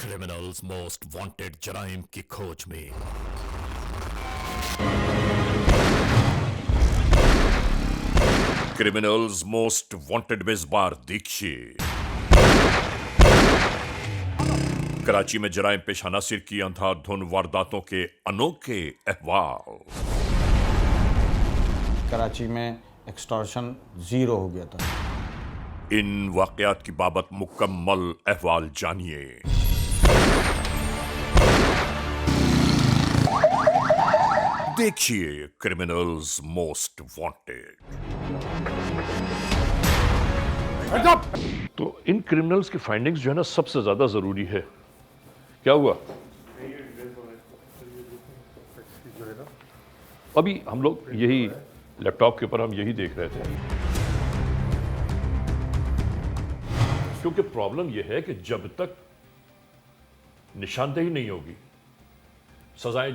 Criminals most wanted जराइम की खोज में। क्रिमिनल्स मोस्ट वांटेड में इस बार देखिए कराची में जराइम पेशा नासिर की अंधाधुन वारदातों के अनोखे अहवाल। कराची में एक्सटॉर्शन ज़ीरो हो गया था। इन वाकयात की बाबत मुकम्मल अहवाल जानिए। देखिए क्रिमिनल्स मोस्ट वांटेड। तो इन क्रिमिनल्स की फाइंडिंग्स जो है ना सबसे ज्यादा जरूरी है। क्या हुआ? अभी हम लोग यही लैपटॉप के ऊपर हम यही देख रहे थे, क्योंकि प्रॉब्लम यह है कि जब तक निशानदेही नहीं होगी सजाएं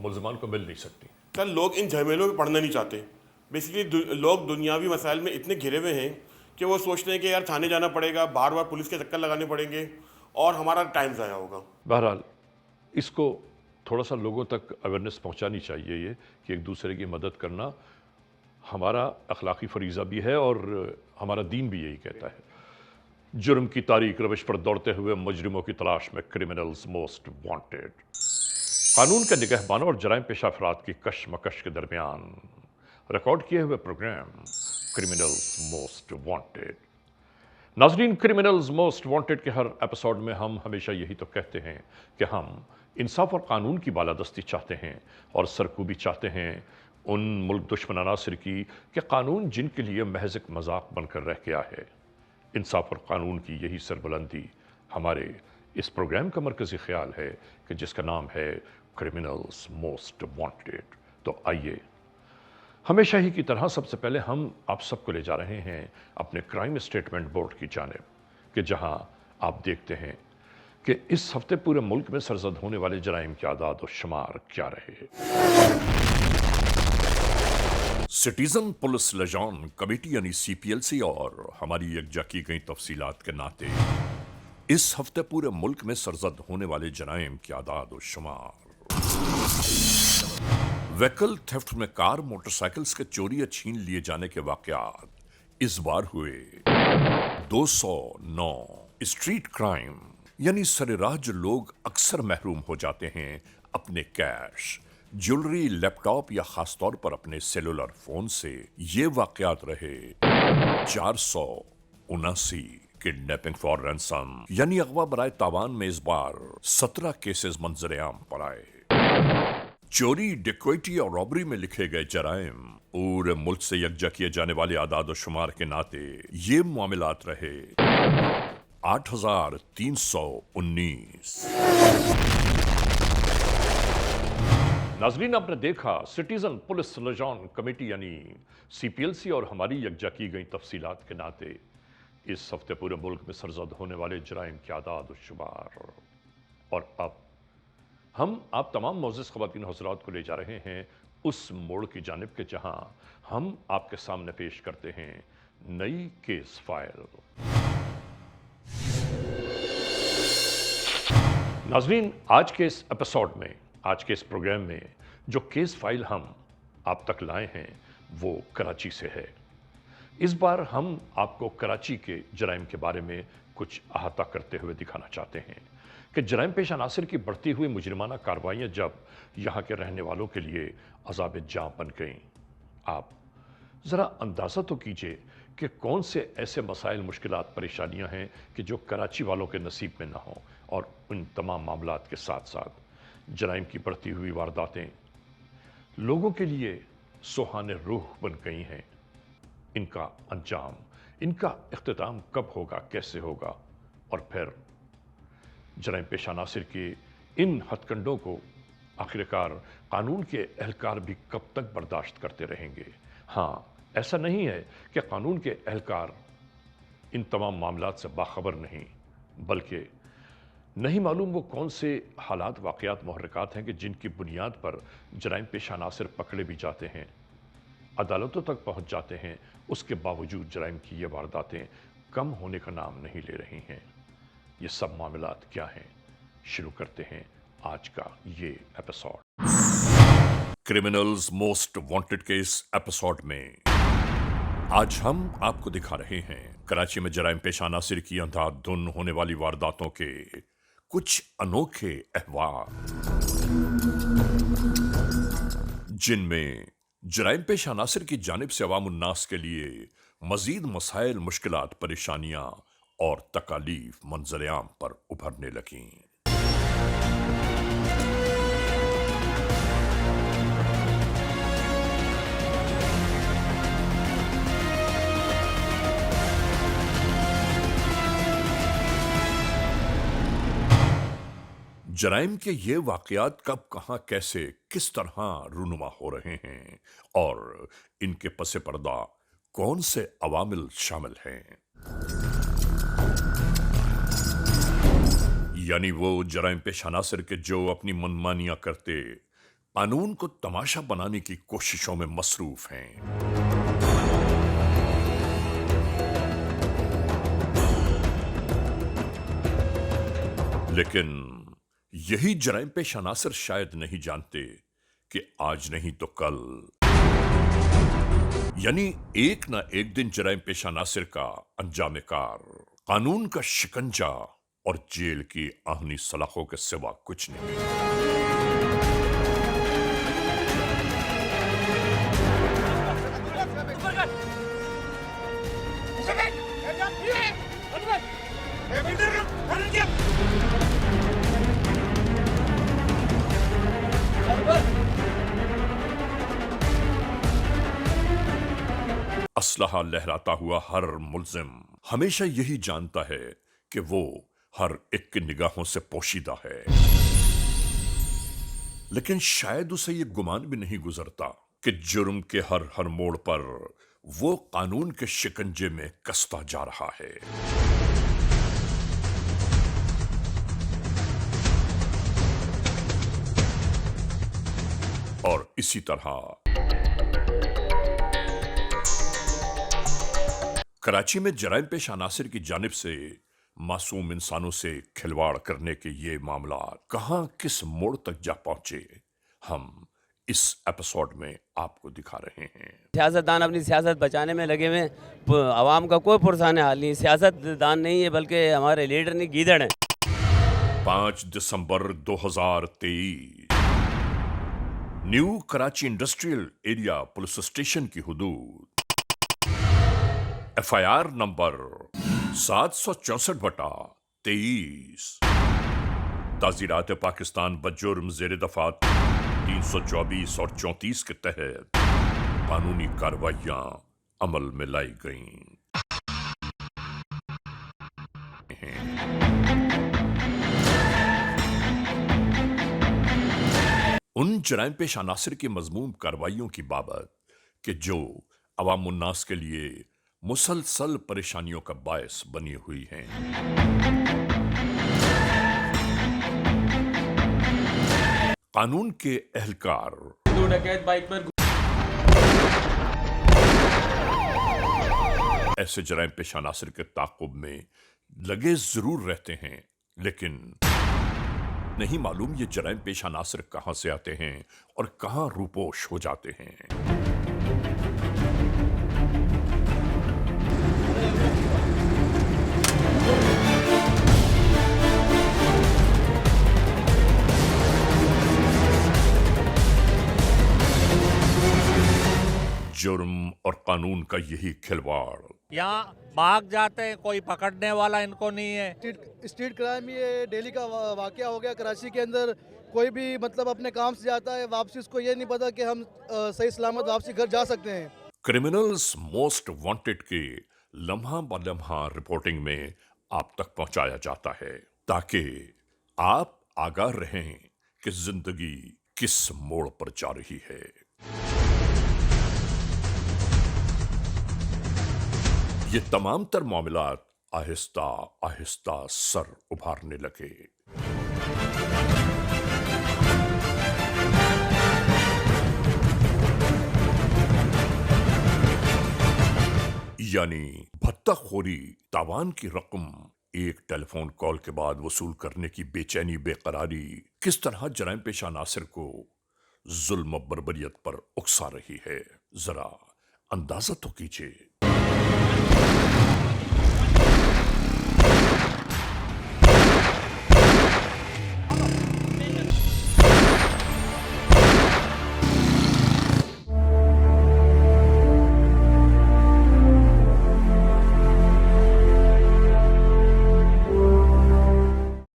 मुल्ज़िमान को मिल नहीं सकती। सर, लोग इन झमेलों में पड़ना नहीं चाहते। बेसिकली लोग दुनियावी मसाइल में इतने घिरे हुए हैं कि वो सोचते हैं कि यार थाने जाना पड़ेगा, बार बार पुलिस के चक्कर लगाने पड़ेंगे और हमारा टाइम ज़ाया होगा। बहरहाल इसको थोड़ा सा लोगों तक अवेयरनेस पहुंचानी चाहिए, ये कि एक दूसरे की मदद करना हमारा अखलाकी फरीज़ा भी है और हमारा दीन भी यही कहता है। जुर्म की तारीख रविश पर दौड़ते हुए मुजरिमों की तलाश में क्रिमिनल्स मोस्ट वांटेड। कानून के निगहबानों और जराइम पेशा अफराद की कशमकश के दरमियान रिकॉर्ड किए हुए प्रोग्राम क्रिमिनल्स मोस्ट वांटेड। नाजरीन, क्रिमिनल्स मोस्ट वांटेड के हर एपिसोड में हम हमेशा यही तो कहते हैं कि हम इंसाफ और कानून की बालादस्ती चाहते हैं और सरकूबी चाहते हैं उन मुल्क दुश्मन अनासिर की कि कानून जिनके लिए महज एक मजाक बनकर रह गया है। इंसाफ और कानून की यही सरबुलंदी हमारे इस प्रोग्राम का मरकजी ख्याल है कि जिसका नाम है क्रिमिनल्स मोस्ट वांटेड। तो आइए, हमेशा ही की तरह सबसे पहले हम आप सबको ले जा रहे हैं अपने क्राइम स्टेटमेंट बोर्ड की जानिब, कि जहां आप देखते हैं कि इस हफ्ते पूरे मुल्क में सरजद होने वाले जराइम के आदाद और शुमार क्या रहे। सिटीजन पुलिस लिजान कमेटी यानी CPLC और हमारी यकजा की गई तफसीलात के नाते इस हफ्ते पूरे मुल्क में सरजद होने वाले जराइम के आदाद और शुमार। व्हीकल थेफ्ट में कार मोटरसाइकिल्स के चोरी या छीन लिए जाने के वाकयात इस बार हुए 209। स्ट्रीट क्राइम यानी सरेराह जो लोग अक्सर महरूम हो जाते हैं अपने कैश, ज्वेलरी, लैपटॉप या खासतौर पर अपने सेलुलर फोन से, ये वाकयात रहे 479। किडनैपिंग फॉर रैंसम यानी अगवा बराए तावान में इस बार 17 केसेस मंजर आम पर आए। चोरी, डिक्वेटी और रॉबरी में लिखे गए जराइम पूरे मुल्क से यकजा किए जाने वाले आदाद और शुमार के नाते ये मामलात रहे 8319। नाजरीन, आपने देखा सिटीजन पुलिस लिजान कमेटी यानी CPLC और हमारी यकजा की गई तफसीलात के नाते इस हफ्ते पूरे मुल्क में सरजद होने वाले जराइम के आदाद और शुमार। और अब हम आप तमाम मोअज़्ज़िज़ ख़वातीन हज़रात को ले जा रहे हैं उस मोड़ की जानिब के जहां हम आपके सामने पेश करते हैं नई केस फाइल। नाज़रीन, आज के इस एपिसोड में, आज के इस प्रोग्राम में जो केस फाइल हम आप तक लाए हैं वो कराची से है। इस बार हम आपको कराची के जराइम के बारे में कुछ अहाता करते हुए दिखाना चाहते हैं कि जराइम पेशा नासिर की बढ़ती हुई मुजरिमाना कार्रवाइयाँ जब यहाँ के रहने वालों के लिए अज़ाब जाँ बन गईं। आप ज़रा अंदाज़ा तो कीजिए कि कौन से ऐसे मसाइल, मुश्किलात, परेशानियाँ हैं कि जो कराची वालों के नसीब में ना हों, और उन तमाम मामलात के साथ साथ जराइम की बढ़ती हुई वारदातें लोगों के लिए सुहाने रूह बन गई हैं। इनका अंजाम, इनका इख्तिताम कब होगा, कैसे होगा, और फिर जराइम पेशा नासिर के इन हथकंडों को आखिरकार कानून के एहलकार भी कब तक बर्दाश्त करते रहेंगे। हाँ, ऐसा नहीं है कि कानून के एहलकार इन तमाम मामलात से बाखबर नहीं, बल्कि नहीं मालूम वो कौन से हालात, वाक़यात, मुहर्रिकात हैं कि जिनकी बुनियाद पर जराइम पेशा नासिर पकड़े भी जाते हैं, अदालतों तक पहुँच जाते हैं, उसके बावजूद जराइम की ये वारदातें कम होने का नाम नहीं ले रही हैं। ये सब मामलात क्या हैं? शुरू करते हैं आज का ये episode. Criminals most wanted case episode में आज हम आपको दिखा रहे हैं कराची में जराइम पेशा नासिर की अंधाधुन होने वाली वारदातों के कुछ अनोखे अहवाल, जिनमें जराइम पेशा नासिर की जानिब से अवाम उन्नास के लिए मजीद मसाइल, मुश्किलात, परेशानियां और तकालीफ मंजर-ए-आम पर उभरने लगीं। जराइम के ये वाकयात कब, कहां, कैसे, किस तरह रूनुमा हो रहे हैं और इनके पसे पर्दा कौन से अवामिल शामिल हैं। यानी वो जराइम पेशा नासिर के जो अपनी मनमानियां करते कानून को तमाशा बनाने की कोशिशों में मसरूफ हैं। लेकिन यही जराइम पेशा नासिर शायद नहीं जानते कि आज नहीं तो कल, यानी एक ना एक दिन जराइम पेशा नासिर का अंजाम कार कानून का शिकंजा और जेल की आहनी सलाखों के सिवा कुछ नहीं। असलहा लहराता हुआ हर मुल्जिम हमेशा यही जानता है कि वो हर एक की निगाहों से पोशीदा है, लेकिन शायद उसे ये गुमान भी नहीं गुजरता कि जुर्म के हर हर मोड़ पर वो कानून के शिकंजे में कसता जा रहा है। और इसी तरह कराची में जराइम पेशा नासिर की जानिब से मासूम इंसानों से खिलवाड़ करने के ये मामला कहां, किस मोड़ तक जा पहुंचे, हम इस एपिसोड में आपको दिखा रहे हैं। सियासतदान अपनी सियासत बचाने में लगे हुए, आवाम का कोई पुरसान हाल नहीं। सियासतदान नहीं है बल्कि हमारे लीडर नहीं, गीदड़ हैं। 5 दिसंबर 2023 new Karachi industrial area police station की हुदूद FIR नंबर 764/23 ताज़ीरात पाकिस्तान बजुर्म ज़ेर दफात 324 और 34 के तहत कानूनी कार्रवाइयां अमल में लाई गईं। उन जराइम पेशा नासिर की मजमूम कार्रवाइयों की बाबत कि जो अवाम उन्नास के लिए मुसलसल परेशानियों का बायस बनी हुई हैं। कानून के एहलकार ऐसे जराइम पेशा नासिर के ताक़ुब में लगे जरूर रहते हैं, लेकिन नहीं मालूम ये जराइम पेशा नासिर कहां से आते हैं और कहां रूपोश हो जाते हैं। जुर्म और कानून का यही खिलवाड़, यहाँ भाग जाते हैं, कोई पकड़ने वाला इनको नहीं है। स्ट्रीट क्राइम ये डेली का वाकया हो गया कराची के अंदर। कोई भी मतलब अपने काम से जाता है, वापसी उसको ये नहीं पता कि हम सही सलामत वापसी घर जा सकते हैं। क्रिमिनल्स मोस्ट वांटेड के लम्हा ब लम्हा रिपोर्टिंग में आप तक पहुंचाया जाता है ताकि आप आगाह रहें कि जिंदगी किस मोड़ पर जा रही है। ये तमाम तर मामलात आहिस्ता आहिस्ता सर उभारने लगे। यानी भत्ताखोरी, तावान की रकम एक टेलीफोन कॉल के बाद वसूल करने की बेचैनी बेकरारी किस तरह जराइम पेशा नासिर को जुल्म बर्बरियत पर उकसा रही है, जरा अंदाजा तो कीजिए।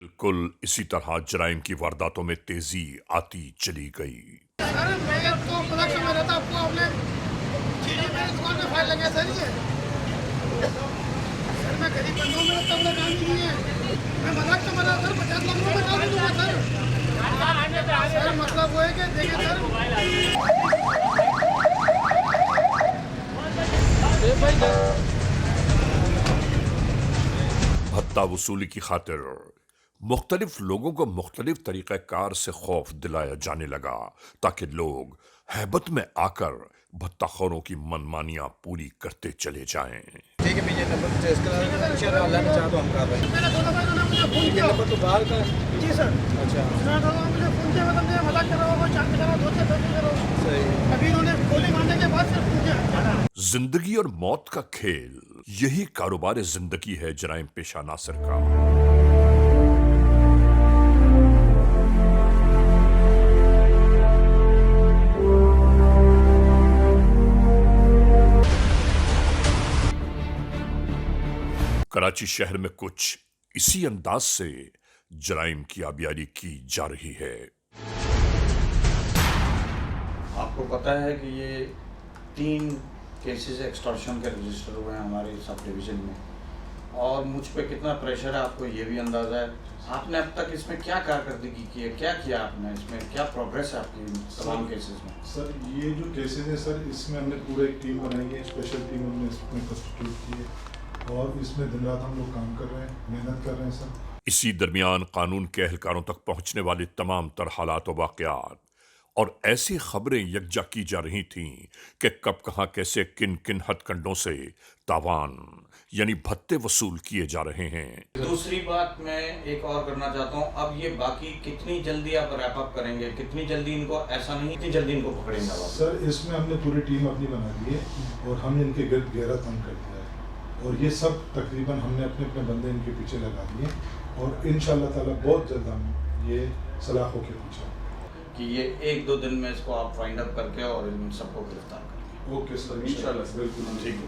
बिल्कुल इसी तरह जराइम की वारदातों में तेजी आती चली गई। सर मैं तो मजाक में रहता आपको आपने चीनी मेरे दुकान पे फाइल लगे सर ये सर मैं गरीब बंदों में रहता हूँ काम ही नहीं है मैं मजाक में रहा सर 50 लाख रुपए काम दूंगा सर मतलब वो है कि देखिए सर भत्ता वसूली की खातिर मुख्तलिफ लोगों को मुख्तलिफ तरीक़ाकार से खौफ दिलाया जाने लगा ताकि लोग हैबत में आकर भत्ताखोरों की मनमानियां पूरी करते चले जाएं। ठीक है भैया नंबर चेस करा इंशाल्लाह अल्लाह ने चाहा तो हम कर रहे हैं मेरा दोनों भाई ने मुझे फोन किया नंबर तो बाहर का जी सर अच्छा मैं दोनों मुझे फोन किया मतलब मैं मजाक कर रहा हूं वो चांद कर रहा हूं दोस्त कर रहा हूं सही अभी उन्होंने गोली मारने के बाद फिर फोन किया। जिंदगी और मौत का खेल, यही कारोबार जिंदगी है जराइम पेशा नासिर का। कराची शहर में कुछ इसी अंदाज से जराइम की आबियारी की जा रही है। आपको पता है कि ये 3 केसेस एक्सटॉर्शन के रजिस्टर हुए हैं हमारे सब डिवीज़न में, और मुझ पे कितना प्रेशर है आपको ये भी अंदाज़ा है। आपने अब तक इसमें क्या कारकर्दगी की है, क्या किया आपने, इसमें क्या प्रोग्रेस है आपकी तमाम केसेस में? सर ये जो केसेस हैं सर, इसमें हमने पूरा एक टीम बनाई है, स्पेशल टीम हमने इसमें कंस्टिट्यूट की है और इसमें दिन रात हम लोग काम कर रहे हैं, मेहनत कर रहे हैं सर। इसी दरमियान कानून के एहलकारों तक पहुंचने वाले तमाम तर हालात व वाक़यात और ऐसी खबरें यकजा की जा रही थीं कि कब कहाँ कैसे किन किन हथकंडों से तावान यानी भत्ते वसूल किए जा रहे हैं। दूसरी बात मैं एक और करना चाहता हूँ, अब ये बाकी कितनी जल्दी आप रैप अप करेंगे, कितनी जल्दी इनको, ऐसा नहीं कितनी जल्दी इनको पकड़ेंगे आप? सर इसमें हमने पूरी टीम अपनी बना ली है और हमने इनके गिर्द गहरा तंग कर दिया है और ये सब तकरीबन हमने अपने अपने बंदे इनके पीछे लगा दिए और इंशाअल्लाह ताला बहुत जल्द हम ये सलाखों के पीछे कि ये 1-2 दिन में इसको आप फाइंड अप करके और इन सबको गिरफ्तार करेंगे। ओके सर, इंशाअल्लाह बिल्कुल ठीक है।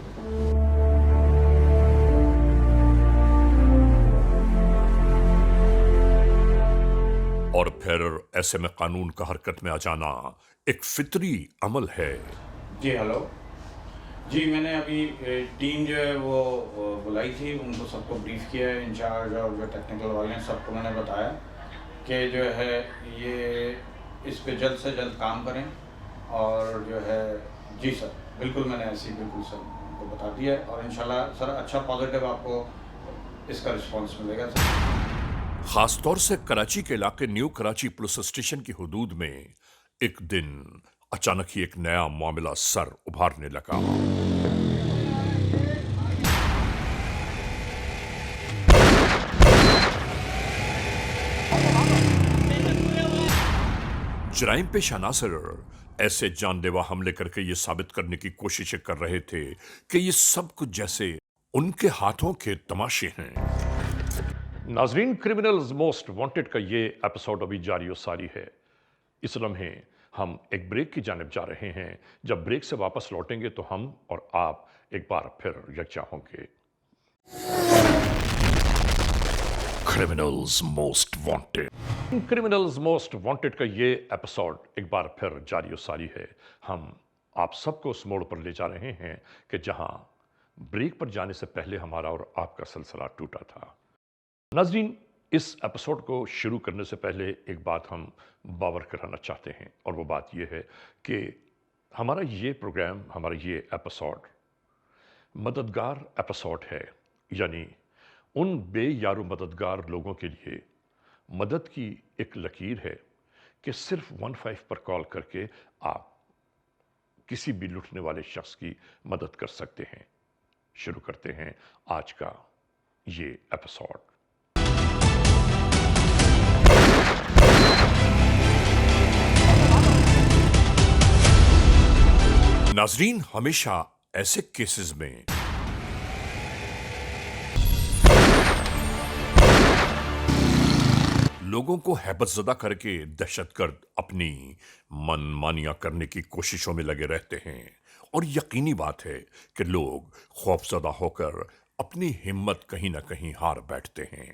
और फिर ऐसे में कानून का हरकत में आ जाना एक फितरी अमल है। जी हेलो जी, मैंने अभी टीम जो है वो बुलाई थी, उनको सबको ब्रीफ किया है, इंचार्ज और जो टेक्निकल वाले हैं सबको मैंने बताया कि जो है ये इस पे जल्द से जल्द काम करें और जो है जी सर बिल्कुल मैंने ऐसे ही बिल्कुल सर उनको बता दिया है और इंशाल्लाह सर अच्छा पॉजिटिव आपको इसका रिस्पांस मिलेगा सर। खास तौर से कराची के इलाके न्यू कराची पुलिस स्टेशन की हुदूद में एक दिन अचानक ही एक नया मामला सर उभारने लगा। जराइम पेशा नासिर ऐसे जानलेवा हमले करके ये साबित करने की कोशिशें कर रहे थे कि ये सब कुछ जैसे उनके हाथों के तमाशे हैं। नाजरीन, क्रिमिनल्स मोस्ट वांटेड का ये एपिसोड अभी जारी और सारी है। इस लम्हे हम एक ब्रेक की जानिब जा रहे हैं। जब ब्रेक से वापस लौटेंगे तो हम और आप एक बार फिर यकजा होंगे। Criminals most wanted. Criminals most wanted का ये एपिसोड एक बार फिर जारी और सारी है। हम आप सबको उस मोड़ पर ले जा रहे हैं कि जहां ब्रेक पर जाने से पहले हमारा और आपका सिलसिला टूटा था। नाज़रीन, इस एपिसोड को शुरू करने से पहले एक बात हम बावर कराना चाहते हैं और वो बात ये है कि हमारा ये प्रोग्राम, हमारा ये एपिसोड मददगार एपिसोड है, यानी उन बेयारो मददगार लोगों के लिए मदद की एक लकीर है कि सिर्फ 15 पर कॉल करके आप किसी भी लुटने वाले शख्स की मदद कर सकते हैं। शुरू करते हैं आज का ये एपिसोड। नाजरीन, हमेशा ऐसे केसेस में लोगों को हैबतज़दा करके दहशतगर्द अपनी मनमानियां करने की कोशिशों में लगे रहते हैं, और यकीनी बात है कि लोग खौफज़दा होकर अपनी हिम्मत कहीं ना कहीं हार बैठते हैं।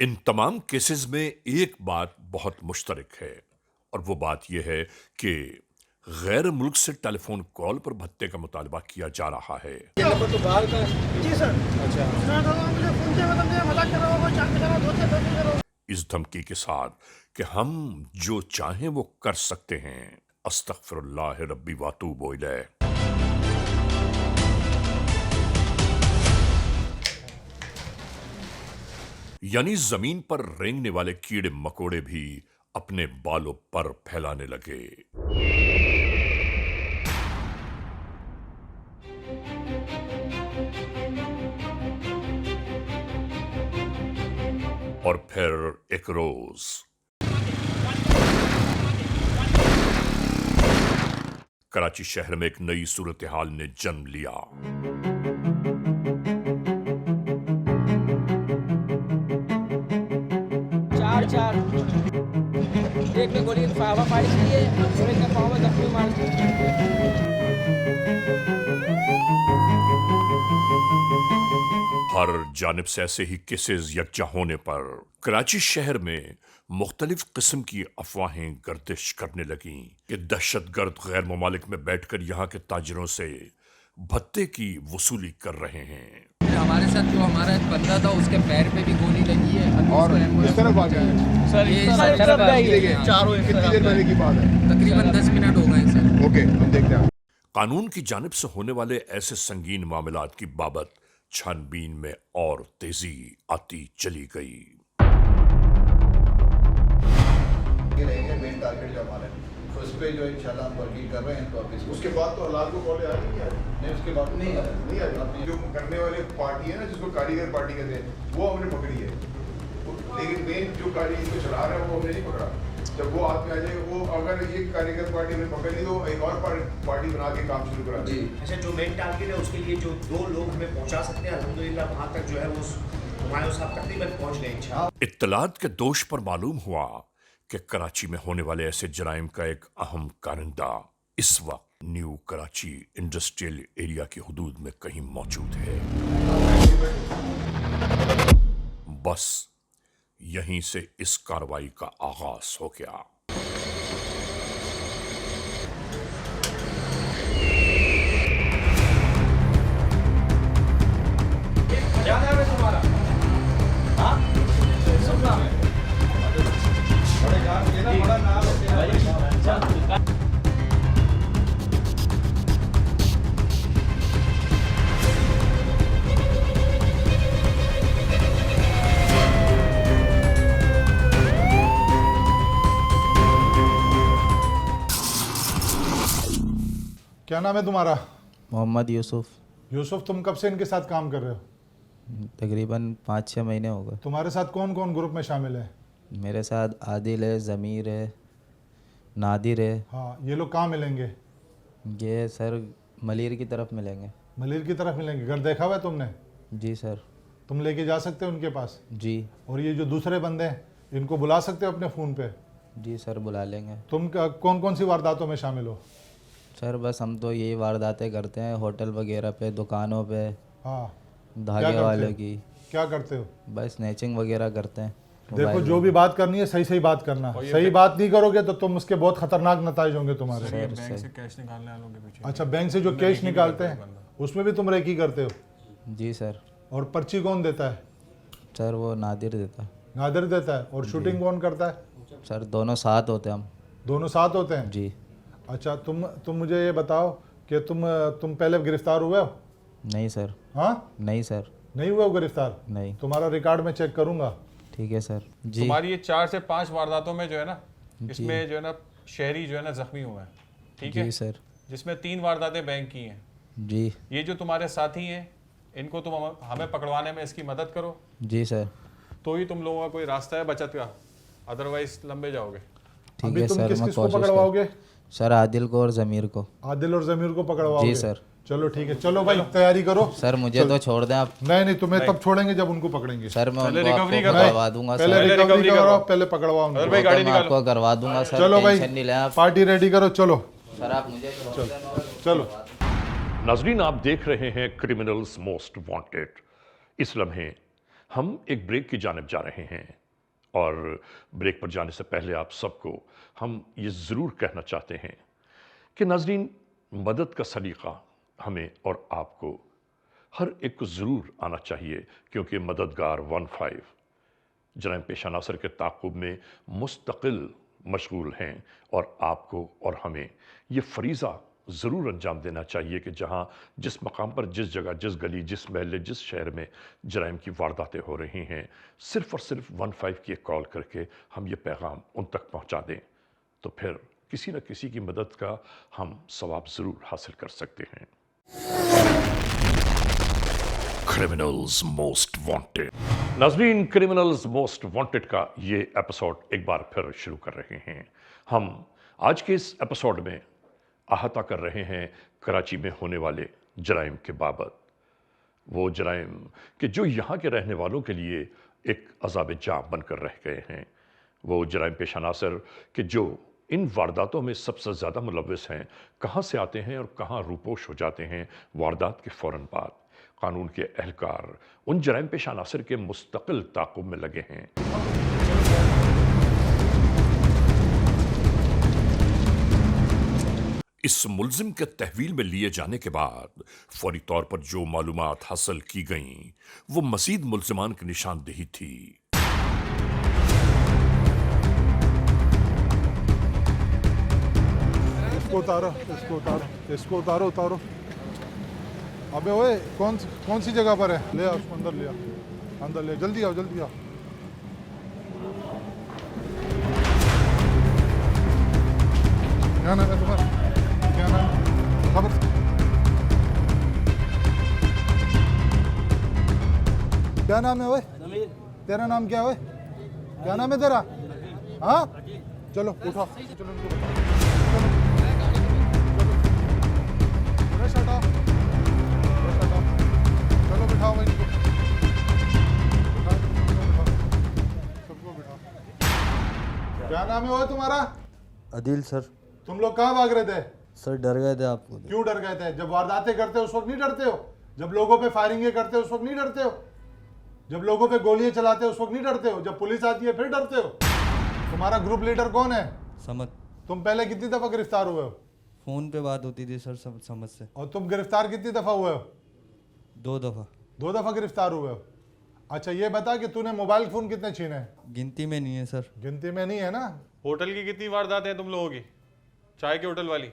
इन तमाम केसेस में एक बात बहुत मुश्तरक है, और वो बात यह है कि गैर मुल्क से टेलीफोन कॉल पर भत्ते का मुतालबा किया जा रहा है। ये नंबर तो बाहर का है। जी सर। अच्छा। मुझे फोन पे मजाक कर रहा होगा, चाक कर रहा हो, इस धमकी के साथ कि हम जो चाहें वो कर सकते हैं। अस्तगफिरुल्लाह रब्बी वातूबु इलैह। यानी जमीन पर रेंगने वाले कीड़े मकोड़े भी अपने बालों पर फैलाने लगे। और फिर एक रोज कराची शहर में एक नई सूरत हाल ने जन्म लिया। चार एक में गोली फावा फाड़ी की है और एक में पाव में जख्मी मार हर जानिब से ऐसे ही केसेस यकजा होने पर कराची शहर में मुख्तलिफ किस्म की अफवाहें गर्दिश करने लगीं कि दहशतगर्द गैर ममालिक में बैठकर यहाँ के ताजिरों से भत्ते की वसूली कर रहे हैं। हमारे साथ जो हमारा एक बंदा था उसके पैर पे भी गोली लगी है और किस तरफ आ गए सर, ये चारों कितनी देर पहले की बात है? तकरीबन 10 मिनट हो गए सर। ओके, हम देखते हैं। कानून की जानिब से होने वाले ऐसे संगीन मामलात की बाबत छानबीन में और तेजी आती चली गई। मेन टारगेट जो हमारा है तो उस पर जो इंशाल्लाह हम वर्किंग कर रहे हैं। तो अभी उसके बाद तो हलाल को कॉल आ रही है? नहीं, उसके बाद नहीं आया। नहीं आया। जो करने वाले पार्टी है ना, जिसको कारीगर पार्टी कहते हैं, वो हमने पकड़ी है, लेकिन मेन जो कारीगर इसको चला रहा है वो हमने नहीं पकड़ा। जब वो हाथ में आ जाएगा, वो अगर ये कारीगर पार्टी हमने पकड़ ली तो एक और पार्टी बना के काम शुरू करा दी। अच्छा, जो मेन टारगेट है उसके लिए जो 2 लोग हमें पहुंचा सकते हैं, अल्हम्दुलिल्लाह वहाँ तक जो है वो हुमायूं साहब तकरीबन पहुंच गए इंशाअल्लाह। इत्तलात के दोष पर मालूम हुआ कि कराची में होने वाले ऐसे जराइम का एक अहम कारिंदा इस वक्त न्यू कराची इंडस्ट्रियल एरिया की हुदूद में कहीं मौजूद है। बस यहीं से इस कार्रवाई का आगाज हो गया। क्या नाम है तुम्हारा? हाँ? सुनना है। बड़ा नाम है। क्या नाम है तुम्हारा? मोहम्मद यूसुफ। यूसुफ, तुम कब से इनके साथ काम कर रहे हो? तकरीबन 5-6 महीने हो गए। तुम्हारे साथ कौन कौन ग्रुप में शामिल है? मेरे साथ आदिल है, ज़मीर है, नादिर है। हाँ, ये लोग कहाँ मिलेंगे? ये सर मलिर की तरफ मिलेंगे। मलिर की तरफ मिलेंगे। घर देखा हुआ है तुमने? जी सर। तुम लेके जा सकते हो उनके पास? जी। और ये जो दूसरे बंदे हैं, इनको बुला सकते हो अपने फ़ोन पे? जी सर, बुला लेंगे। तुम कौन कौन सी वारदातों में शामिल हो? सर बस हम तो यही वारदातें करते हैं, होटल वगैरह पे, दुकानों पे। हाँ। धागे वालों की। क्या करते हो? बस स्नैचिंग वगैरह करते हैं। देखो, जो भी बात करनी है सही सही बात करना। सही बात नहीं करोगे तो तुम उसके बहुत खतरनाक नतीजे होंगे तुम्हारे। बैंक से कैश निकालने वालों के पीछे। अच्छा, बैंक से जो कैश निकालते हैं उसमें भी तुम रेकी करते हो? जी सर। और पर्ची कौन देता है? सर वो नादिर देता है। नादिर देता है। और शूटिंग कौन करता है? सर दोनों साथ होते हैं हम। दोनों साथ होते हैं? जी। अच्छा, तुम मुझे ये बताओ कि तुम पहले गिरफ्तार हुए हो? नहीं सर। हाँ? नहीं सर। नहीं हुए हो गिरफ्तार? नहीं। तुम्हारा रिकॉर्ड में चेक करूंगा। ठीक है सर। जी। तुम्हारी ये 4 से 5 वारदातों में जो है ना, इसमें जो है ना शहरी जो है ना जख्मी हुआ है। ठीक है जी सर। जिसमें 3 वारदातें बैंक की हैं। जी। ये जो तुम्हारे साथी हैं, इनको तुम हमें पकड़वाने में इसकी मदद करो, जी सर। तो ही तुम लोगों का कोई रास्ता है बचत का, अदरवाइज लंबे जाओगे। ठीक है सर, मैं कोशिश सर आदिल को और ज़मीर को। आदिल और ज़मीर को पकड़वाओगे? जी सर। चलो ठीक है, चलो भाई तैयारी करो। सर मुझे तो छोड़ दें आप। नहीं तुम्हें तब छोड़ेंगे जब उनको पकड़ेंगे। सर मैं उनको आपको करवा दूंगा। पहले रिकवरी करो, पहले पकड़वाओ। भाई गाड़ी निकालो, आपको करवा दूंगा सर। चलो भाई पार्टी रेडी करो, चलो सर आप मुझे चलो। नाजरीन, आप देख रहे हैं क्रिमिनल्स मोस्ट वांटेड। इस लम्हे हम एक ब्रेक की जानिब जा रहे हैं और ब्रेक पर जाने से पहले आप सबको हम ये ज़रूर कहना चाहते हैं कि नाजरीन, मदद का सलीका हमें और आपको हर एक को ज़रूर आना चाहिए, क्योंकि मददगार 15 जराइम पेशा नासर के ताक़ुब में मुस्तकिल मशगूल हैं और आपको और हमें ये फरीज़ा ज़रूर अंजाम देना चाहिए कि जहाँ जिस मकाम पर, जिस जगह, जिस गली, जिस महल्ले, जिस शहर में जराइम की वारदातें हो रही हैं, सिर्फ़ और सिर्फ 15 की एक कॉल करके हम ये पैगाम उन तक पहुँचा दें, तो फिर किसी न किसी की मदद का हम सवाब ज़रूर हासिल कर सकते हैं। Criminals most wanted. नाज़रीन, क्रिमिनल्स मोस्ट वांटेड का ये एपिसोड एक बार फिर शुरू कर रहे हैं। हम आज के इस एपिसोड में अहाता कर रहे हैं कराची में होने वाले जराइम के बाबत। वो जराइम कि जो यहाँ के रहने वालों के लिए एक अज़ाब जाँ बनकर रह गए हैं। वो जराइम पेशा नासर कि जो इन वारदातों में सबसे ज़्यादा मुलव्वस हैं, कहाँ से आते हैं और कहाँ रूपोश हो जाते हैं वारदात के फ़ौरन बाद। कानून के एहलकार उन जराइम पेशा नासर के मुस्तकिल ताक़ुब में लगे हैं। इस मुल्जिम के तहवील में लिए जाने के बाद फौरी तौर पर जो मालूमात हासिल की गईं, वो मज़ीद मुल्जिमान की निशानदेही थी। इसको उतारो, इसको उतारो, इसको उतारो, उतारो। अबे ओए, कौन सी जगह पर है? ले आओ उसको अंदर, ले आओ अंदर, ले जल्दी आओ, जल्दी आओ। क्या नाम है तुम्हारा? क्या नाम? खबर। क्या नाम है ओए? तेरा नाम क्या है? क्या नाम है तेरा? हाँ, चलो उठो, चलो इनको बताओ। चलो बिठाओ भाई इनको, सबको बिठाओ। क्या नाम है वो तुम्हारा? आदिल सर। तुम लोग कहाँ भाग रहे थे? सर डर गए थे आपको। क्यों डर गए थे? जब वारदातें करते हो उस वक्त नहीं डरते हो? जब लोगों पे फायरिंगें करते हो उस वक्त नहीं डरते हो? जब लोगों पे गोलियां चलाते हो उस वक्त नहीं डरते हो? जब पुलिस आती है फिर डरते हो? तुम्हारा ग्रुप लीडर कौन है? समझ। तुम पहले कितनी दफा गिरफ्तार हुए हो? फोन पे बात होती थी सर समझ से। और तुम गिरफ्तार कितनी दफा हुए हो? 2 दफा। 2 दफा गिरफ्तार हुए हो? अच्छा ये बता कि तूने मोबाइल फोन कितने छीने हैं? गिनती में नहीं है सर। गिनती में नहीं है ना? होटल की कितनी वारदात है तुम लोगों की? चाय के होटल वाली?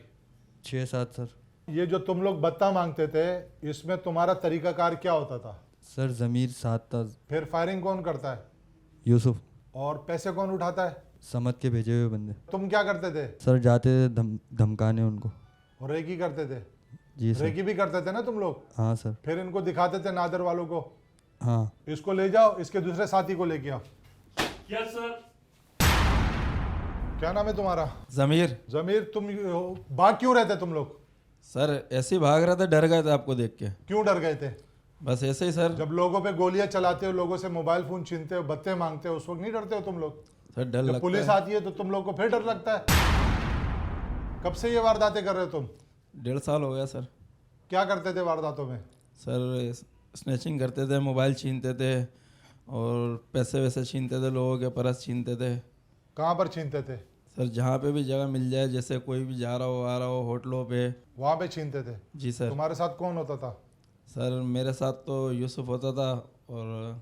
6-7 सर। ये जो तुम लोग बत्ता मांगते थे, इसमें तुम्हारा तरीकाकार क्या होता था? सर ज़मीर साथ था। फिर फायरिंग कौन करता है? यूसुफ। और पैसे कौन उठाता है? समझ के भेजे हुए बंदे। तुम क्या करते थे? सर जाते थे धमकाने उनको। और रेकी करते थे? जी सर। रेकी भी करते थे ना तुम लोग? हाँ सर। फिर इनको दिखाते थे नादर वालों को? हाँ। इसको ले जाओ, इसके दूसरे साथी को लेके आओ। Yes sir. क्या नाम है तुम्हारा? ज़मीर। ज़मीर, तुम भाग क्यों रहे थे तुम लोग? सर ऐसे ही भाग रहे थे, डर गए थे आपको देख के। क्यों डर गए थे? बस ऐसे ही सर। जब लोगों पे गोलियां चलाते हो, लोगों से मोबाइल फोन छीनते हो, बत्ते मांगते हो, उस वक्त नहीं डरते हो तुम लोग? सर डर लगता है। जब पुलिस आती है तो तुम लोग को फिर डर लगता है। कब से ये वारदातें कर रहे हो तुम? 1.5 साल हो गया सर। क्या करते थे वारदातों में? सर स्नैचिंग करते थे, मोबाइल छीनते थे और पैसे वैसे छीनते थे, लोगों के पर्स छीनते थे। कहाँ पर छीनते थे? सर जहाँ पे भी जगह मिल जाए, जैसे कोई भी जा रहा हो, आ रहा हो, होटलों पे, वहाँ पे छीनते थे? जी सर। तुम्हारे साथ कौन होता था? सर मेरे साथ तो यूसुफ होता था और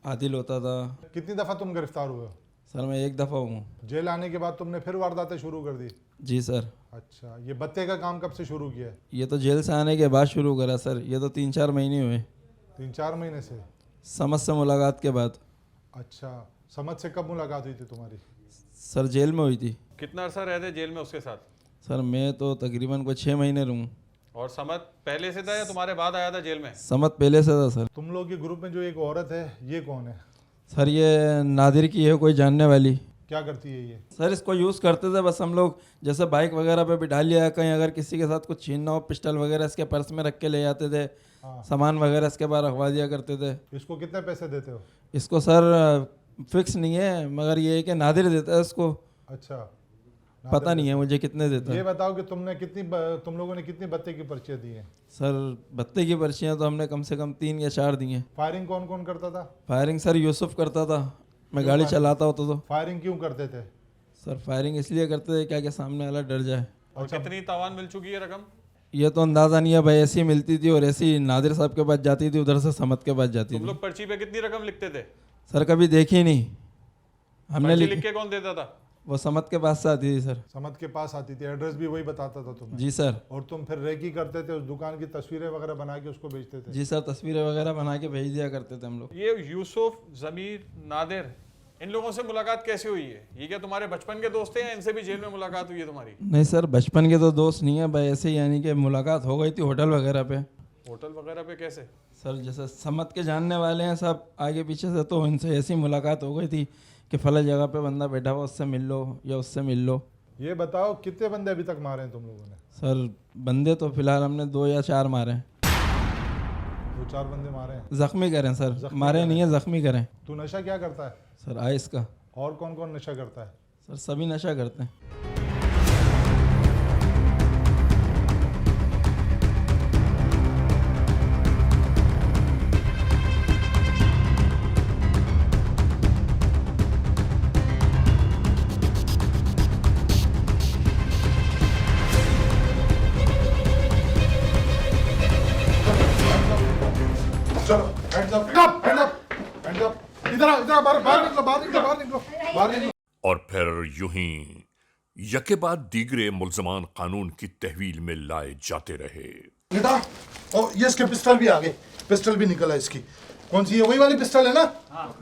आदिल होता था। कितनी दफ़ा तुम गिरफ्तार हुए हो? सर मैं 1 दफ़ा हूँ। जेल आने के बाद तुमने फिर वारदातें शुरू कर दी? जी सर। अच्छा, ये बत्ते का काम कब से शुरू किया है? ये तो जेल से आने के बाद शुरू करा सर। ये तो 3-4 महीने हुए। 3-4 महीने से? समझ से मुलाकात के बाद। अच्छा, समझ से कब मुलाकात हुई थी तुम्हारी? सर जेल में हुई थी। कितना अरसा रहे थे जेल में उसके साथ? सर मैं तो तकरीबन कोई 6 महीने रहूँ। और समत पहले से था या तुम्हारे बाद आया था जेल में? समत पहले से था सर। तुम लोग के ग्रुप में जो एक औरत है, ये कौन है? सर ये नादिर की है, कोई जानने वाली। क्या करती है ये? सर इसको यूज़ करते थे बस हम लोग, जैसे बाइक वगैरह पे बिठा लिया, कहीं अगर किसी के साथ कुछ छीनना हो, पिस्टल वगैरह इसके पर्स में रख के ले जाते थे, सामान वगैरह इसके बाद रखवा दिया करते थे। इसको कितने पैसे देते हो? इसको सर फिक्स नहीं है, मगर ये है कि नादिर देता है इसको। अच्छा, पता नहीं है मुझे कितने देता है। ये बताओ कि तुम लोगों ने कितनी बत्ते की पर्चियाँ दी हैं? सर बत्ते की पर्चियाँ तो हमने कम से कम 3 या 4 दी हैं। फायरिंग कौन कौन करता था? फायरिंग सर यूसुफ करता था, मैं गाड़ी चलाता होता तो। फायरिंग क्यों करते थे? सर फायरिंग इसलिए करते थे क्या कि सामने वाला डर जाए। और कितनी तावान मिल चुकी है रकम? ये तो अंदाज़ा नहीं है भाई, ऐसी मिलती थी और ऐसी नादिर साहब के पास जाती थी, उधर से समत के पास जाती तुम थी। लोग पर्ची पे कितनी रकम लिखते थे? सर कभी देखी नहीं हमने। लिख के कौन देता था? वो समत के पास से आती थी सर। समत के पास आती थी, एड्रेस भी वही बताता था तुम्हें? जी सर। और तुम फिर रेकी करते थे, उस दुकान की तस्वीरें वगैरह बना के उसको बेचते थे? जी सर, तस्वीरें वगैरह बना के भेज दिया करते थे हम लोग। ये यूसुफ, जमीर, नादिर, इन लोगों से मुलाकात कैसे हुई है? ये क्या तुम्हारे बचपन के दोस्त हैं या इनसे भी जेल में मुलाकात हुई है तुम्हारी? नहीं सर, बचपन के तो दोस्त नहीं है भाई, ऐसे ही यानी कि मुलाकात हो गई थी होटल वगैरह पे। होटल वगैरह पे कैसे? सर जैसे समत के जानने वाले हैं सब आगे पीछे से, तो इनसे ऐसी मुलाकात हो गई थी कि फला जगह पे बंदा बैठा हुआ, उससे मिल लो या उससे मिल लो। ये बताओ कितने बंदे अभी तक मारे हैं तुम लोगों ने? सर बंदे तो फिलहाल हमने 2 या 4 मारे हैं। 2-4 बंदे मारे हैं? जख्मी करें सर, मारे नहीं है, जख्मी करें। तू नशा क्या करता है? सर आइस का। और कौन कौन नशा करता है? सर सभी नशा करते हैं। चलो hands up, hands up, hands up. इधर बाहर निकलो। और फिर यूं ही यके बाद दीगरे मुल्जमान कानून की तहवील में लाए जाते रहे। बेटा, और ये इसके पिस्टल भी आ गए, पिस्टल भी निकला इसकी। कौन सी है? वही वाली पिस्टल है ना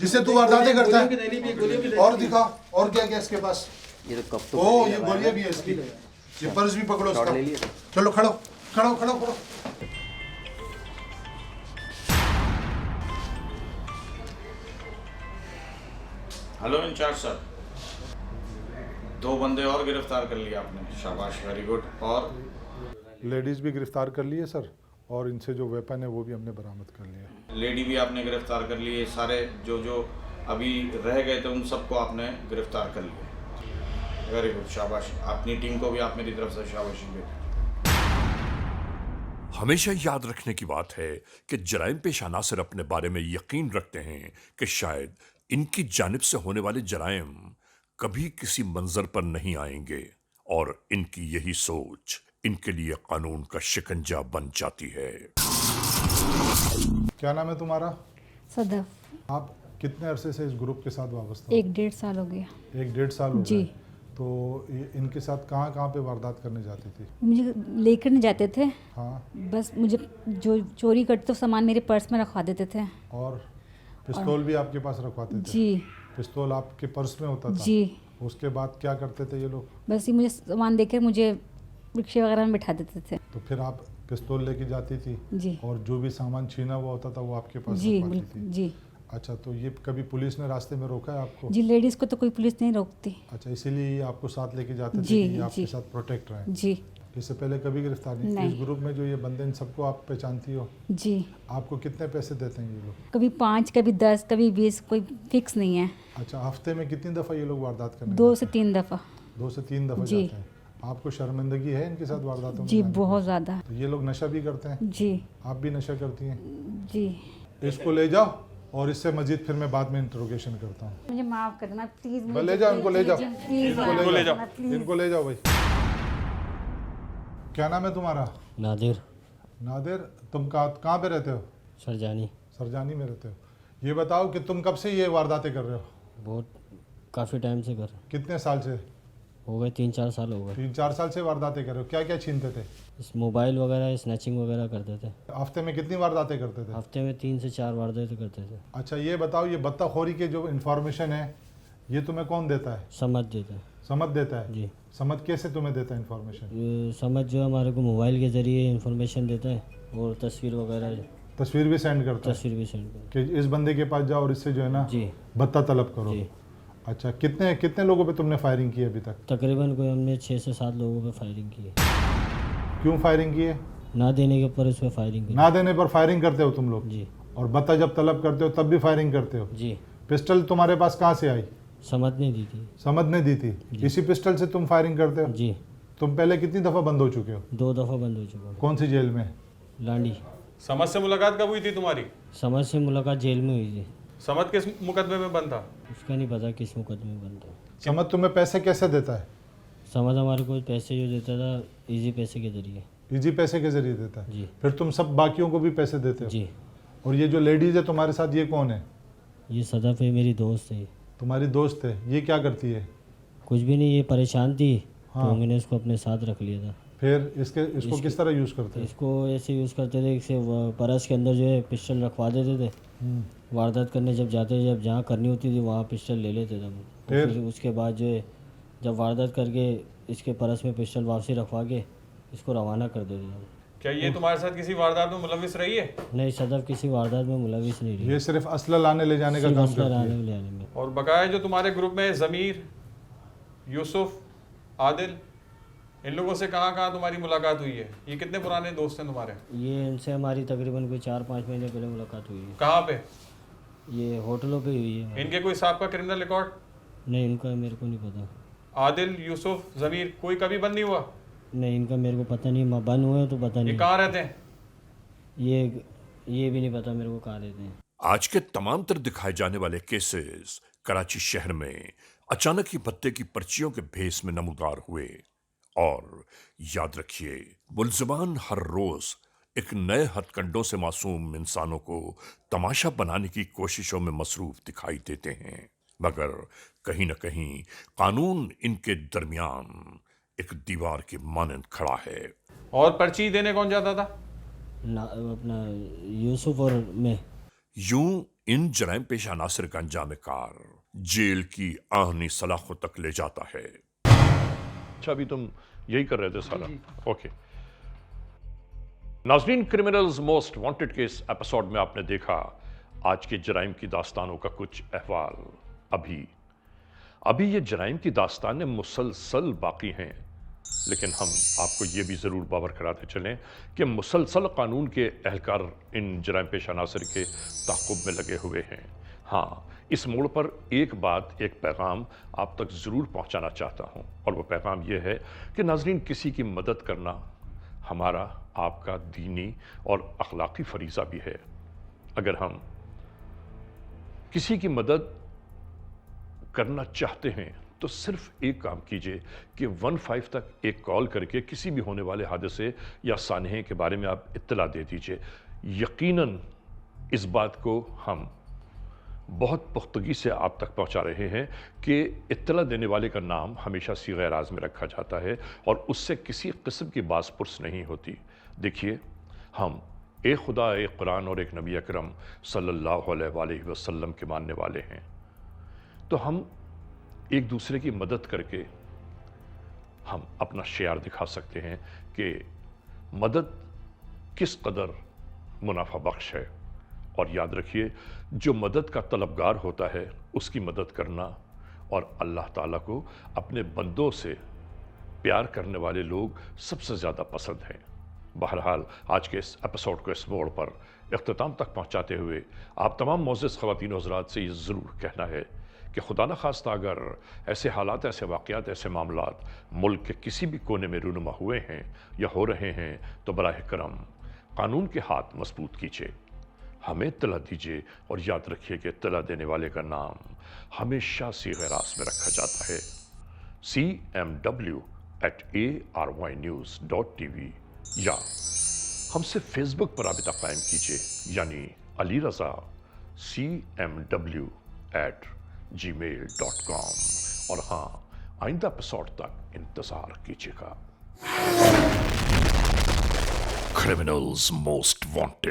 जिससे तू वारदातें करता है? और दिखा, और क्या क्या इसके पास? ये तो कप ओ ये गोलियां भी है इसकी। ये पर्स भी पकड़ो इसका। चलो खड़ो खड़ो खड़ो खड़ो। हेलो इंचार्ज सर, 2 बंदे और गिरफ्तार कर लिया आपने, शाबाश, वेरी गुड। और लेडीज़ भी गिरफ्तार कर लिए सर, और इनसे जो वेपन है वो भी हमने बरामद कर लिया। लेडी भी आपने गिरफ्तार कर लिए, सारे जो अभी रह गए थे उन सबको आपने गिरफ्तार कर लिया, वेरी गुड, शाबाश। अपनी टीम को भी आप मेरी तरफ से शाबाशी दें। हमेशा याद रखने की बात है कि जराइम पेश अनासर अपने बारे में यकीन रखते हैं कि शायद इनकी जानिब से होने वाले जराइम कभी किसी मंजर पर नहीं आएंगे, और इनकी यही सोच इनके लिए कानून का शिकंजा बन जाती है। क्या नाम है तुम्हारा? सदफ। आप कितने अरसे से इस ग्रुप के साथ वाबस्ता? 1-1.5 साल हो गया। 1-1.5 साल हो जी। गए। तो इनके साथ कहाँ पे वारदात करने जाती थी? मुझे लेकर नहीं जाते थे। हाँ। बस मुझे जो चोरी करते तो सामान मेरे पर्स में रखवा देते थे। और पिस्तौल भी आपके पास रखवाते थे? जी। पिस्तौल आपके पर्स में होता था? जी। उसके बाद क्या करते थे ये लोग? बस ये मुझे सामान देकर मुझे रिक्शे वगैरह में बिठा देते थे। तो फिर आप पिस्तौल लेके जाती थी? जी। और जो भी सामान छीना हुआ होता था वो आपके पास जी रखवाती थी? जी। अच्छा, तो ये कभी पुलिस ने रास्ते में रोका है आपको? जी, लेडीज़ को तो कोई पुलिस नहीं रोकती। अच्छा, इसीलिए ये आपको साथ लेके जाते थे जी, कि आपके जी। साथ प्रोटेक्ट रहे? जी। इससे पहले कभी गिरफ्तार नहीं? इस ग्रुप में जो ये बंदे, इन सबको आप पहचानती हो? जी। आपको कितने पैसे देते हैं ये लोग? कभी 5, कभी 10, कभी 20, कोई फिक्स नहीं है। अच्छा, हफ्ते में कितनी दफ़ा ये लोग वारदात करने? 2 से 3 दफ़ा। 2 से 3 दफ़ा जी। जाते हैं। आपको शर्मिंदगी है इनके साथ वारदातों में? जी, बहुत ज़्यादा। तो ये लोग नशा भी करते हैं? जी। आप भी नशा करती हैं? जी। इसको ले जाओ, और इससे मजीद फिर मैं बाद में इंट्रोगेशन करता हूँ। मुझे माफ़ करना प्लीज़। ले जाओ इनको, ले जाओ, इनको ले जाओ, इनको ले जाओ भाई। क्या नाम है तुम्हारा? नादिर। नादिर, तुम कहाँ पे रहते हो? सरजानी। सरजानी में रहते हो। ये बताओ कि तुम कब से ये वारदातें कर रहे हो? बहुत काफ़ी टाइम से कर। कितने साल से? हो गए 3-4 साल हो गए। 3-4 साल से वारदातें कर रहे हो। क्या क्या छीनते थे? इस मोबाइल वगैरह, स्नैचिंग वगैरह करते थे। हफ्ते में कितनी वारदातें करते थे? हफ्ते में 3 से 4 वारदातें करते थे। अच्छा, ये बताओ, ये बत्ताखोरी के जो इन्फॉर्मेशन है ये तुम्हें कौन देता है? समझ देता है। समझ देता है? जी। समझ कैसे तुम्हें देता है इन्फॉर्मेशन? समझ जो हमारे को मोबाइल के ज़रिए इन्फॉर्मेशन देता है और तस्वीर वगैरह। तस्वीर भी सेंड करता है? तस्वीर भी सेंड करता कि इस बंदे के पास जाओ और इससे जो है ना जी भत्ता तलब करो। जी। अच्छा, कितने लोगों पे तुमने फायरिंग की अभी तक? तकरीबन कोई हमने 6 से 7 लोगों पे फायरिंग की है। क्यों फायरिंग की है? ना देने के ऊपर उस पर फायरिंग की। ना देने पर फायरिंग करते हो तुम लोग? जी। और भत्ता जब तलब करते हो तब भी फायरिंग करते हो? जी। पिस्टल तुम्हारे पास कहाँ से आई? समझ ने दी थी। समझ ने दी थी? इसी पिस्टल से तुम फायरिंग करते हो? जी। तुम पहले कितनी दफ़ा बंद हो चुके हो? 2 दफ़ा बंद हो चुका हूँ। कौन सी जेल में? लांडी। समझ से मुलाकात कब हुई थी तुम्हारी? समझ से मुलाकात जेल में हुई थी। समझ किस मुकदमे में बंद था? उसका नहीं पता किस मुकदमे में बंद था। समझ तुम्हें पैसे कैसे देता है? समझ हमारे को पैसे जो देता था इजी पैसे के जरिए। इजी पैसे के जरिए देता है? जी। फिर तुम सब बाकियों को भी पैसे देते हो? जी। और ये जो लेडीज़ है तुम्हारे साथ, ये कौन है? ये सदफ है, मेरी दोस्त है। तुम्हारी दोस्त है? ये क्या करती है? कुछ भी नहीं, ये परेशान थी। हाँ। तो मैंने इसको अपने साथ रख लिया था। फिर इसको किस तरह यूज़ करते हैं? इसको ऐसे यूज़ करते थे, इसे परस के अंदर जो है पिस्टल रखवा देते थे। वारदात करने जब जाते थे, जब जहाँ करनी होती थी वहाँ पिस्टल ले लेते थे। फिर उसके बाद जो है जब वारदात करके इसके परस में पिस्टल वापसी रखवा के इसको रवाना कर देते थे। क्या ये तुम्हारे साथ किसी वारदात में मुलविस रही है? नहीं, सदफ किसी वारदात में मुलविस नहीं रही। ये सिर्फ असला लाने ले जाने का काम करती है। और बकाया जो तुम्हारे ग्रुप में ज़मीर, यूसुफ, आदिल, इन लोगों से कहाँ तुम्हारी मुलाकात हुई है? ये कितने पुराने दोस्त हैं तुम्हारे? ये इनसे हमारी तकरीबन कोई 4-5 महीने पहले मुलाकात हुई है। कहाँ पे? ये होटलों पे हुई है। इनके कोई साहब का क्रिमिनल रिकॉर्ड? नहीं, इनका मेरे को नहीं पता। आदिल, यूसुफ, ज़मीर, कोई कभी बंद नहीं हुआ? नहीं, इनका मेरे को पता नहीं। बंद हुए तो पता नहीं। ये कहाँ रहते हैं? ये भी नहीं पता मेरे को कहाँ रहते हैं। आज के तमाम तर दिखाए जाने वाले केसेस कराची शहर में अचानक ही भत्ते की पर्चियों के भेस में नमूदार हुए। और याद रखिए, मुलजिमान हर रोज एक नए हथकंडों से मासूम इंसानों को तमाशा बनाने की कोशिशों में मसरूफ दिखाई देते हैं, मगर कहीं न कहीं कानून इनके दरमियान एक दीवार की मानंद खड़ा है। और पर्ची देने कौन जाता था? अपना यूसुफ और मैं। यूं इन जराइम पेश अनासर का अंजाम कार जेल की आहनी सलाखों तक ले जाता है। अच्छा, अभी तुम यही कर रहे थे सारा? ओके। नाज़रीन, criminals most wanted case episode में आपने देखा आज के जराइम की दास्तानों का कुछ अहवाल। अभी ये जराइम की दास्तानें मुसलसल बाकी हैं, लेकिन हम आपको ये भी ज़रूर बावर कराते चलें कि मुसलसल कानून के एहलकार इन जराइम पेश अनासर के ताक़ुब में लगे हुए हैं। हाँ, इस मोड़ पर एक बात, एक पैगाम आप तक ज़रूर पहुंचाना चाहता हूं, और वो पैगाम ये है कि नाज़रीन, किसी की मदद करना हमारा, आपका दीनी और अखलाकी फरीज़ा भी है। अगर हम किसी की मदद करना चाहते हैं तो सिर्फ एक काम कीजिए कि 15 तक एक कॉल करके किसी भी होने वाले हादसे या सानहे के बारे में आप इत्तला दे दीजिए। यकीनन इस बात को हम बहुत पुख्तगी से आप तक पहुंचा रहे हैं कि इत्तला देने वाले का नाम हमेशा सीग़े राज में रखा जाता है और उससे किसी किस्म की बासपुरस नहीं होती। देखिए, हम एक खुदा, एक कुरान और एक नबी अकरम सल्लल्लाहु अलैहि वसल्लम के मानने वाले हैं, तो हम एक दूसरे की मदद करके हम अपना शेयर दिखा सकते हैं कि मदद किस कदर मुनाफा बख्श है। और याद रखिए, जो मदद का तलबगार होता है उसकी मदद करना, और अल्लाह ताला को अपने बंदों से प्यार करने वाले लोग सबसे ज़्यादा पसंद हैं। बहरहाल, आज के इस एपिसोड को इस मोड़ पर इख्तिताम तक पहुंचाते हुए आप तमाम मोअज़्ज़ज़ ख़वातीन हज़रात से ये ज़रूर कहना है कि खुदा न खास्ता अगर ऐसे हालात, ऐसे वाक़यात, ऐसे मामलात मुल्क के किसी भी कोने में रूनुमा हुए हैं या हो रहे हैं, तो बराह करम कानून के हाथ मजबूत कीजिए, हमें इत्तला दीजिए, और याद रखिए कि इत्तला देने वाले का नाम हमेशा सीग़े राज में रखा जाता है। cmw@arYnews.tv या हमसे फेसबुक पर राबिता कायम कीजिए, यानी अली रज़ा cmw@gmail.com। और हाँ, आइंदा एपिसोड तक इंतज़ार कीजिएगा। Criminals most wanted.